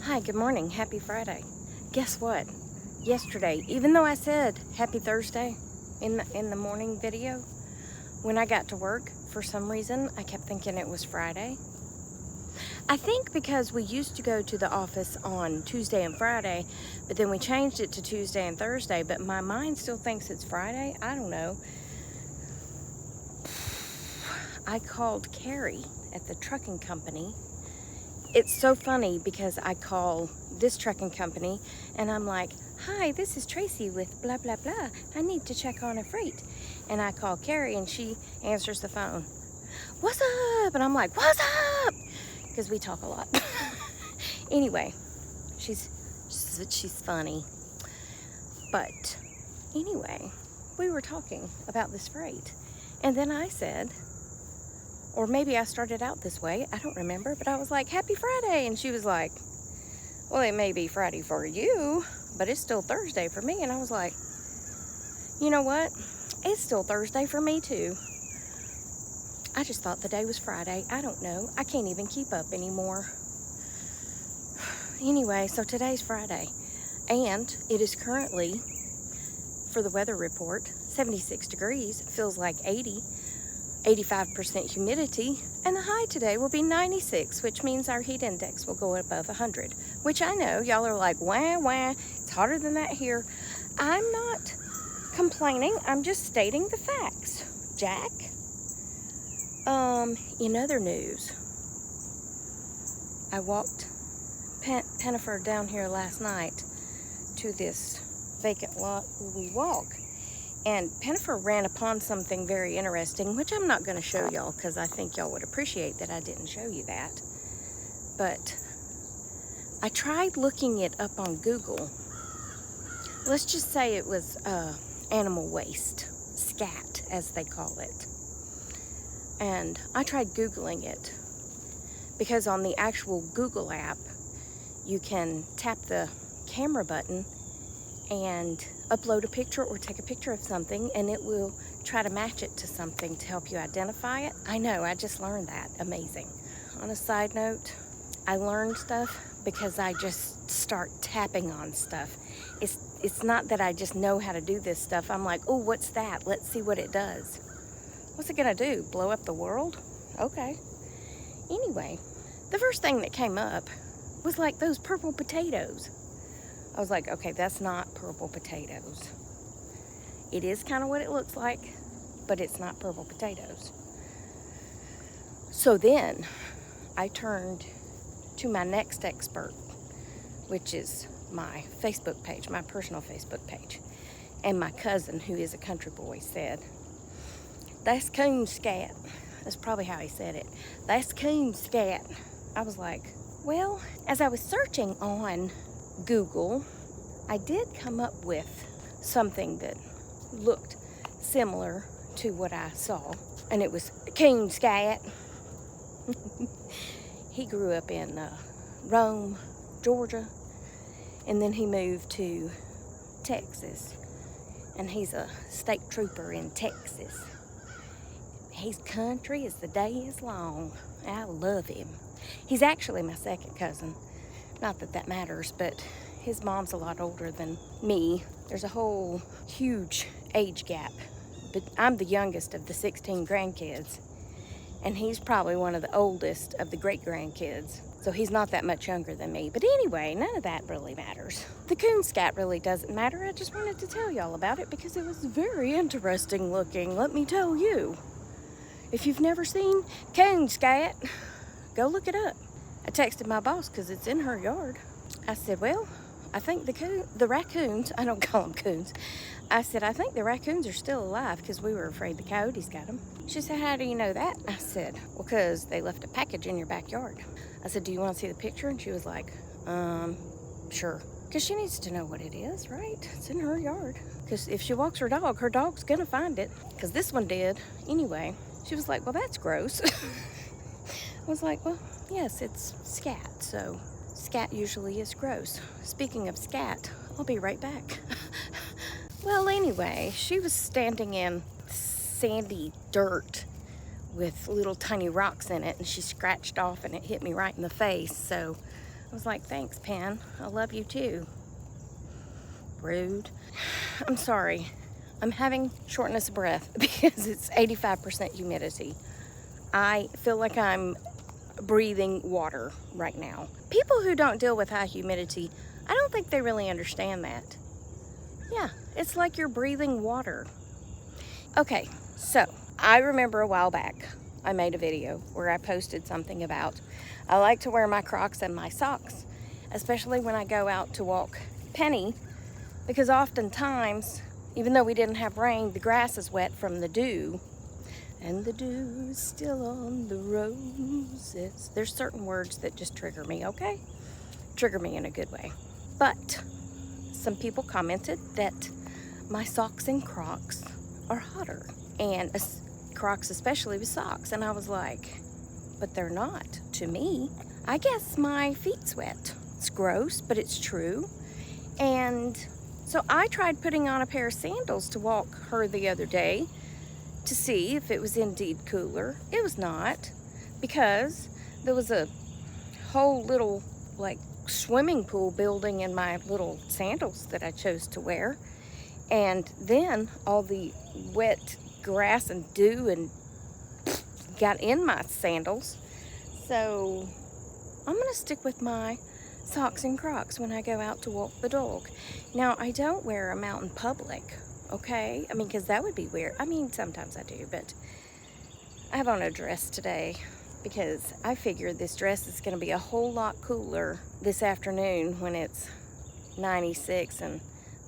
Hi, good morning. Happy Friday. Guess what? Yesterday, even though I said happy Thursday in the morning video, when I got to work, for some reason, I kept thinking it was Friday. I think because we used to go to the office on Tuesday and Friday, but then we changed it to Tuesday and Thursday, but my mind still thinks it's Friday. I don't know. I called Carrie at the trucking company. It's so funny because I call this trucking company and I'm like, hi, this is Tracy with blah, blah, blah. I need to check on a freight. And I call Carrie and she answers the phone. What's up? And I'm like, what's up? Because we talk a lot. Anyway, she's funny. But anyway, we were talking about this freight. And then I said, or maybe I started out this way, I don't remember, but I was like, happy Friday. And she was like, well, it may be Friday for you, but it's still Thursday for me. And I was like, you know what? It's still Thursday for me too. I just thought the day was Friday. I don't know. I can't even keep up anymore. Anyway, so today's Friday. And it is currently, for the weather report, 76 degrees. It feels like 80. 85% humidity, and the high today will be 96, which means our heat index will go above 100, which I know y'all are like, wah, wah, it's hotter than that here. I'm not complaining, I'm just stating the facts, Jack. In other news, I walked Pennifer down here last night to this vacant lot where we walk. And Pennifer ran upon something very interesting, which I'm not going to show y'all because I think y'all would appreciate that I didn't show you that. But I tried looking it up on Google. Let's just say it was animal waste, scat as they call it. And I tried Googling it because on the actual Google app, you can tap the camera button and upload a picture or take a picture of something and it will try to match it to something to help you identify it. I know, I just learned that. Amazing. On a side note, I learned stuff because I just start tapping on stuff. It's not that I just know how to do this stuff. I'm like, oh, what's that? Let's see what it does. What's it gonna do? Blow up the world? Okay. Anyway, the first thing that came up was like those purple potatoes. I was like, okay, that's not purple potatoes. It is kind of what it looks like, but it's not purple potatoes. So then I turned to my next expert, which is my Facebook page, my personal Facebook page. And my cousin, who is a country boy, said, that's coon scat. That's probably how he said it. That's coon scat. I was like, well, as I was searching on Google, I did come up with something that looked similar to what I saw, and it was coon scat. He grew up in Rome, Georgia, and then he moved to Texas, and he's a state trooper in Texas. He's country as the day is long. I love him. He's actually my second cousin. Not that that matters, but his mom's a lot older than me. There's a whole huge age gap. But I'm the youngest of the 16 grandkids, and he's probably one of the oldest of the great-grandkids. So he's not that much younger than me. But anyway, none of that really matters. The coon scat really doesn't matter. I just wanted to tell y'all about it because it was very interesting looking, let me tell you. If you've never seen coon scat, go look it up. I texted my boss because it's in her yard. I said, well, I think the raccoons, I don't call them coons. I said, I think the raccoons are still alive because we were afraid the coyotes got them. She said, how do you know that? I said, well, because they left a package in your backyard. I said, do you want to see the picture? And she was like, sure. Because she needs to know what it is, right? It's in her yard. Because if she walks her dog's going to find it. Because this one did. Anyway, she was like, well, that's gross. I was like, well, yes, it's scat, so scat usually is gross. Speaking of scat, I'll be right back. Well, anyway, she was standing in sandy dirt with little tiny rocks in it, and she scratched off and it hit me right in the face. So I was like, thanks, Pen. I love you too. Rude. I'm sorry. I'm having shortness of breath because it's 85% humidity. I feel like I'm breathing water right now. People who don't deal with high humidity, I don't think they really understand that. Yeah, it's like you're breathing water. Okay, so I remember a while back, I made a video where I posted something about I like to wear my Crocs and my socks, especially when I go out to walk Penny, because oftentimes, even though we didn't have rain, the grass is wet from the dew, and the dew is still on the roses. There's certain words that just trigger me, okay? Trigger me in a good way. But some people commented that my socks and Crocs are hotter, and Crocs especially with socks, and I was like, but they're not to me. I guess my feet sweat. It's gross, but it's true. And so I tried putting on a pair of sandals to walk her the other day to see if it was indeed cooler. It was not, because there was a whole little like swimming pool building in my little sandals that I chose to wear. And then all the wet grass and dew and got in my sandals. So I'm gonna stick with my socks and Crocs when I go out to walk the dog. Now, I don't wear them out in public, okay? I mean, because that would be weird. I mean, sometimes I do, but I have on a dress today because I figure this dress is gonna be a whole lot cooler this afternoon when it's 96 and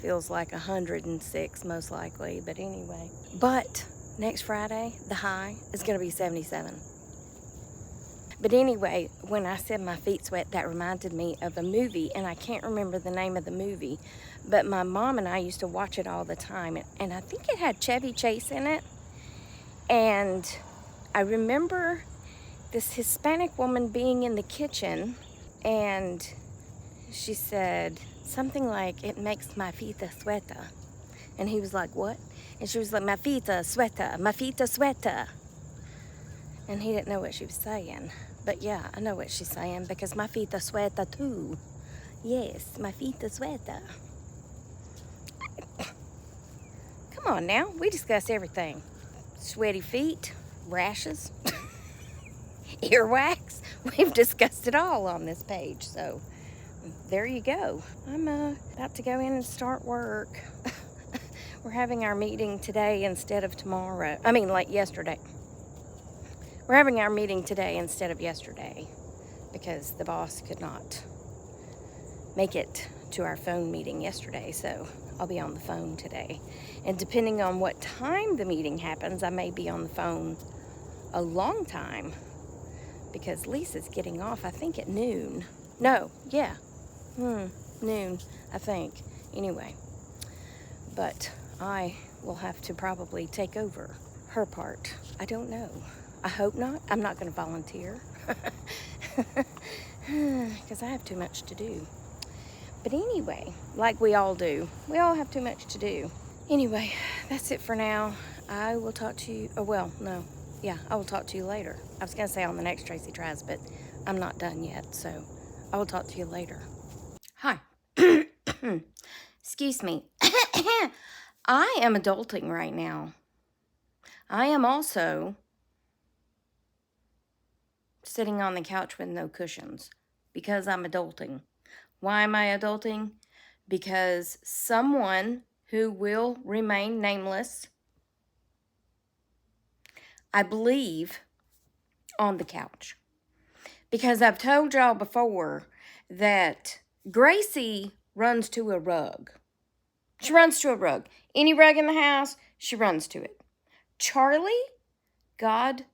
feels like 106 most likely, but anyway. But next Friday, the high is gonna be 77. But anyway, when I said my feet sweat, that reminded me of a movie, and I can't remember the name of the movie, but my mom and I used to watch it all the time, and I think it had Chevy Chase in it. And I remember this Hispanic woman being in the kitchen, and she said something like, it makes my feet sweater. And he was like, what? And she was like, my feet sweater, my feet sweater. And he didn't know what she was saying. But yeah, I know what she's saying because my feet sweater too. Yes, my feet sweater. Come on now, we discuss everything. Sweaty feet, rashes, earwax. We've discussed it all on this page, so there you go. I'm about to go in and start work. We're having our meeting today instead of tomorrow. I mean, like yesterday. We're having our meeting today instead of yesterday because the boss could not make it to our phone meeting yesterday, so I'll be on the phone today. And depending on what time the meeting happens, I may be on the phone a long time because Lisa's getting off, I think, at noon. No, yeah, noon, I think. Anyway, but I will have to probably take over her part. I don't know. I hope not. I'm not going to volunteer because I have too much to do. But anyway, like we all do. We all have too much to do. Anyway, that's it for now. I will talk to you. Oh, well, no. Yeah, I will talk to you later. I was going to say on the next Tracy Tries, but I'm not done yet. So I will talk to you later. Hi. Excuse me. I am adulting right now. I am also sitting on the couch with no cushions because I'm adulting. Why am I adulting? Because someone who will remain nameless, I believe, on the couch. Because I've told y'all before that Gracie runs to a rug. She runs to a rug. Any rug in the house, she runs to it. Charlie, God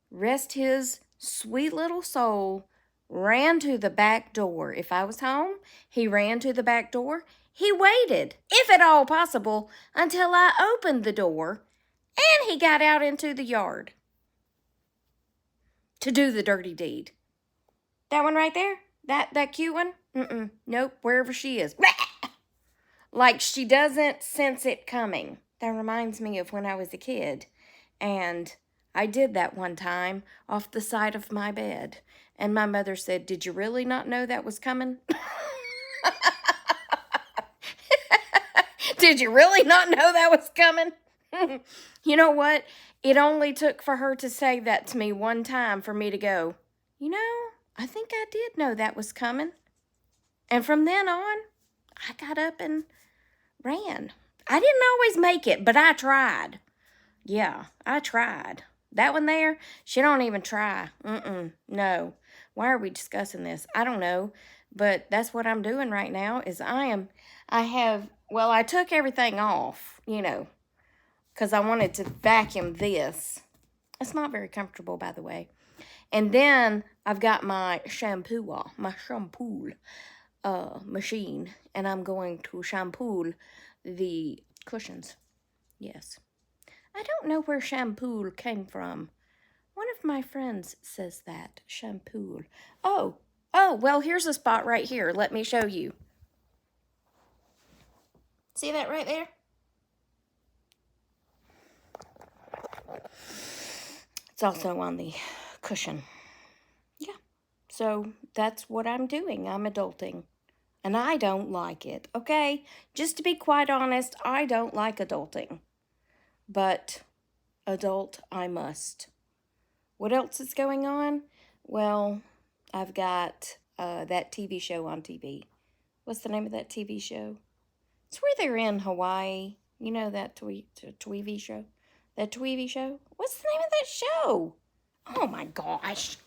rest his sweet little soul, ran to the back door. If I was home, he ran to the back door. He waited, if at all possible, until I opened the door, and he got out into the yard to do the dirty deed. That one right there? That cute one? Nope, wherever she is. Like she doesn't sense it coming. That reminds me of when I was a kid, and I did that one time off the side of my bed, And my mother said, "Did you really not know that was coming?" Did you really not know that was coming? You know what? It only took for her to say that to me one time for me to go, you know, I think I did know that was coming. And from then on, I got up and ran. I didn't always make it, but I tried. Yeah, I tried. That one there, she don't even try. No. Why are we discussing this? I don't know. But that's what I'm doing right now is I took everything off, because I wanted to vacuum this. It's not very comfortable, by the way. And then I've got my shampoo machine, and I'm going to shampoo the cushions. Yes. I don't know where shampoo came from. One of my friends says that, shampoo. Oh, well, here's a spot right here. Let me show you. See that right there? It's also on the cushion. Yeah, so that's what I'm doing. I'm adulting. And I don't like it, okay? Just to be quite honest, I don't like adulting. But adult I must. What else is going on? Well, I've got that TV show on TV. What's the name of that TV show? It's where they're in Hawaii. You know that TV show? That TV show? What's the name of that show? Oh my gosh.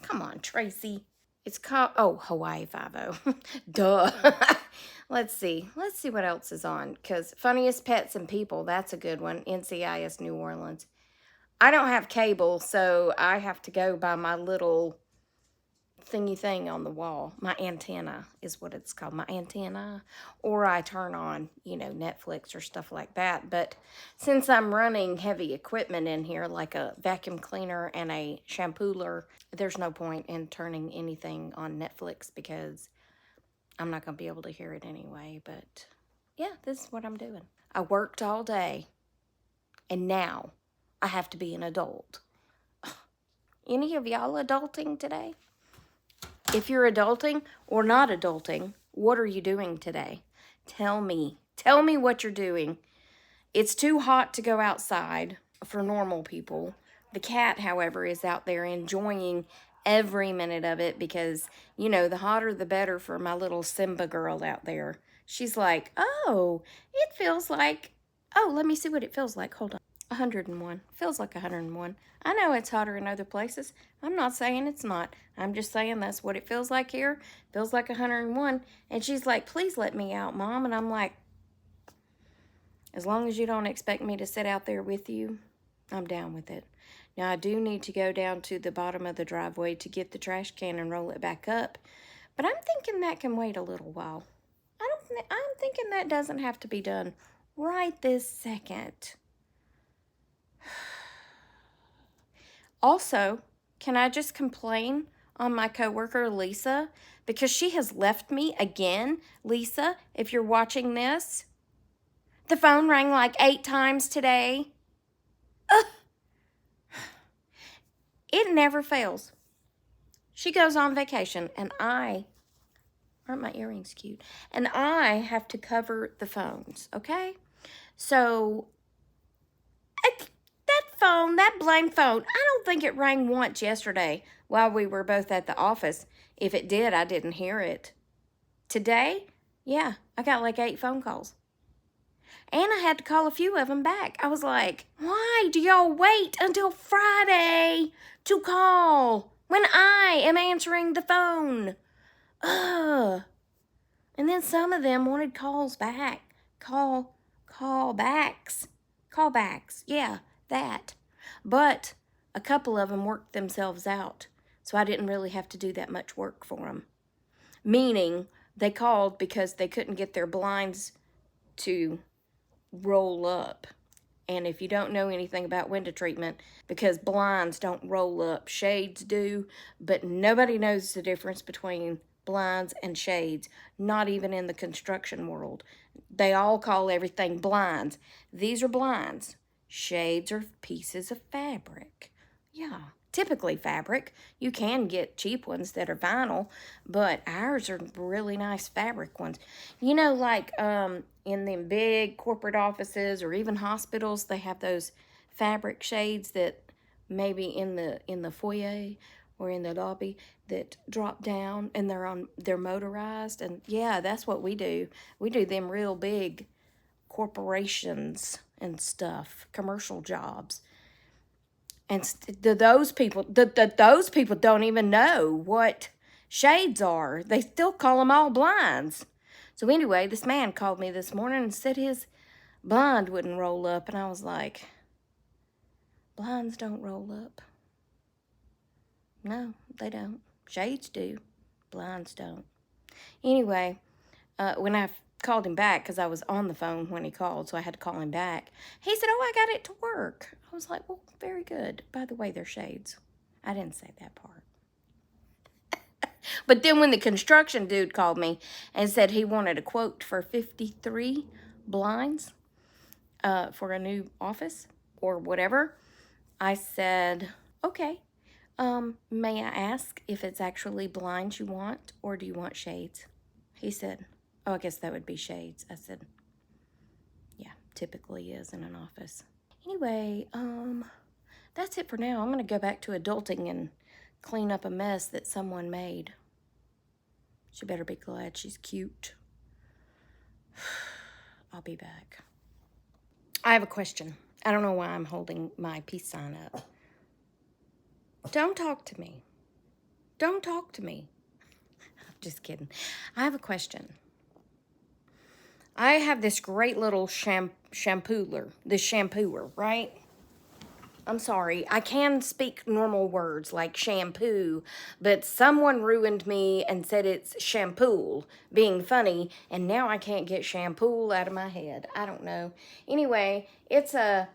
Come on, Tracy. It's called, Hawaii Five-0. Duh. Let's see what else is on. Because Funniest Pets and People, that's a good one. NCIS New Orleans. I don't have cable, so I have to go by my little thingy thing on the wall. My antenna is what it's called, my antenna. Or I turn on, Netflix or stuff like that. But since I'm running heavy equipment in here, like a vacuum cleaner and a shampooer, there's no point in turning anything on Netflix because I'm not going to be able to hear it anyway. But yeah, this is what I'm doing. I worked all day, and now I have to be an adult. Any of y'all adulting today? If you're adulting or not adulting, what are you doing today? Tell me. Tell me what you're doing. It's too hot to go outside for normal people. The cat, however, is out there enjoying every minute of it because, the hotter the better for my little Simba girl out there. She's like, it feels like, let me see what it feels like. Hold on. 101. Feels like 101. I know it's hotter in other places. I'm not saying it's not. I'm just saying that's what it feels like here. Feels like 101. And she's like, please let me out, Mom. And I'm like, as long as you don't expect me to sit out there with you, I'm down with it. Now, I do need to go down to the bottom of the driveway to get the trash can and roll it back up. But I'm thinking that can wait a little while. I'm thinking that doesn't have to be done right this second. Also, can I just complain on my coworker, Lisa? Because she has left me again. Lisa, if you're watching this, the phone rang like 8 times today. Ugh. It never fails. She goes on vacation, and aren't my earrings cute? And I have to cover the phones, okay? So, that blamed phone, I don't think it rang once yesterday while we were both at the office. If it did, I didn't hear it. Today, yeah, I got like 8 phone calls. And I had to call a few of them back. I was like, why do y'all wait until Friday to call when I am answering the phone? Ugh. And then some of them wanted calls back. Callbacks. Yeah, that. But a couple of them worked themselves out, so I didn't really have to do that much work for them. Meaning, they called because they couldn't get their blinds to roll up. And if you don't know anything about window treatment, because blinds don't roll up, shades do, but nobody knows the difference between blinds and shades, not even in the construction world. They all call everything blinds. These are blinds. Shades are pieces of fabric. Yeah, typically fabric. You can get cheap ones that are vinyl, but ours are really nice fabric ones. You know, like in the big corporate offices or even hospitals, they have those fabric shades that maybe in the foyer or in the lobby that drop down, and they're motorized. And yeah, that's what we do. We do them real big corporations and stuff, commercial jobs. And those people don't even know what shades are. They still call them all blinds. So anyway, this man called me this morning and said his blind wouldn't roll up. And I was like, blinds don't roll up. No, they don't. Shades do. Blinds don't. Anyway, when I called him back, because I was on the phone when he called, so I had to call him back, he said, oh, I got it to work. I was like, well, very good. By the way, they're shades. I didn't say that part. But then when the construction dude called me and said he wanted a quote for 53 blinds for a new office or whatever, I said, okay. May I ask if it's actually blinds you want, or do you want shades? He said, oh, I guess that would be shades. I said, yeah, typically is in an office. Anyway, that's it for now. I'm going to go back to adulting and clean up a mess that someone made. She better be glad she's cute. I'll be back. I have a question. I don't know why I'm holding my peace sign up. Don't talk to me. Don't talk to me. I'm just kidding. I have a question. I have this great little shampooer, right? I'm sorry. I can speak normal words like shampoo, but someone ruined me and said it's shampoo, being funny, and now I can't get shampoo out of my head. I don't know. Anyway, it's a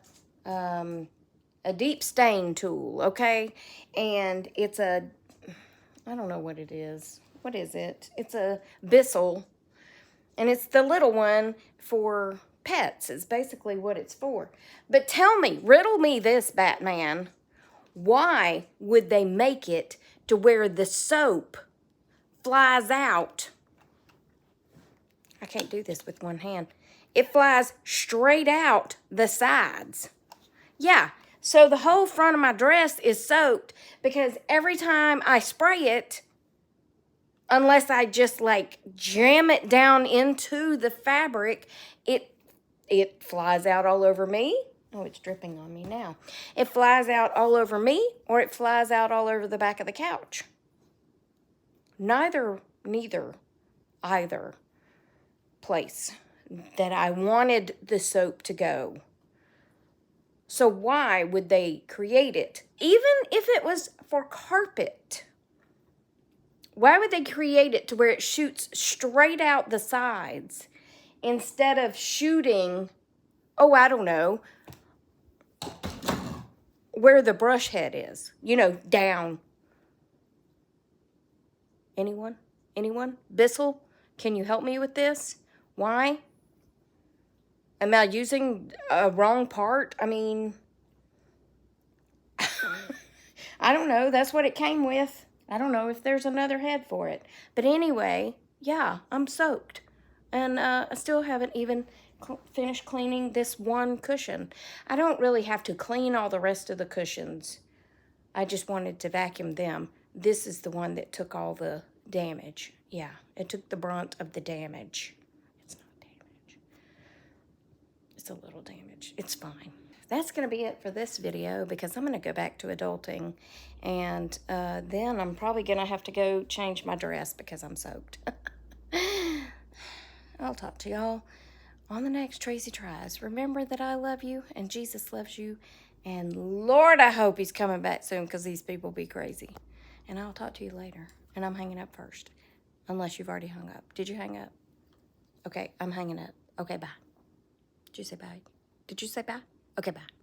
deep stain tool, okay? And it's I don't know what it is. What is it? It's a Bissell, and it's the little one for pets is basically what it's for. But tell me, riddle me this, Batman. Why would they make it to where the soap flies out? I can't do this with one hand. It flies straight out the sides. Yeah, so the whole front of my dress is soaked because every time I spray it, unless I just like jam it down into the fabric, it flies out all over me. Oh, it's dripping on me now. It flies out all over me, or it flies out all over the back of the couch. Neither either place that I wanted the soap to go. So why would they create it? Even if it was for carpet, why would they create it to where it shoots straight out the sides instead of shooting, oh, I don't know, where the brush head is, down? Anyone? Bissell, can you help me with this? Why? Am I using a wrong part? I mean, I don't know. That's what it came with. I don't know if there's another head for it. But anyway, yeah, I'm soaked. And I still haven't even finished cleaning this one cushion. I don't really have to clean all the rest of the cushions. I just wanted to vacuum them. This is the one that took all the damage. Yeah, it took the brunt of the damage. It's not damage. It's a little damage. It's fine. That's going to be it for this video because I'm going to go back to adulting. And then I'm probably going to have to go change my dress because I'm soaked. I'll talk to y'all on the next Tracy Tries. Remember that I love you and Jesus loves you. And Lord, I hope he's coming back soon because these people be crazy. And I'll talk to you later. And I'm hanging up first. Unless you've already hung up. Did you hang up? Okay, I'm hanging up. Okay, bye. Did you say bye? Okay, bye.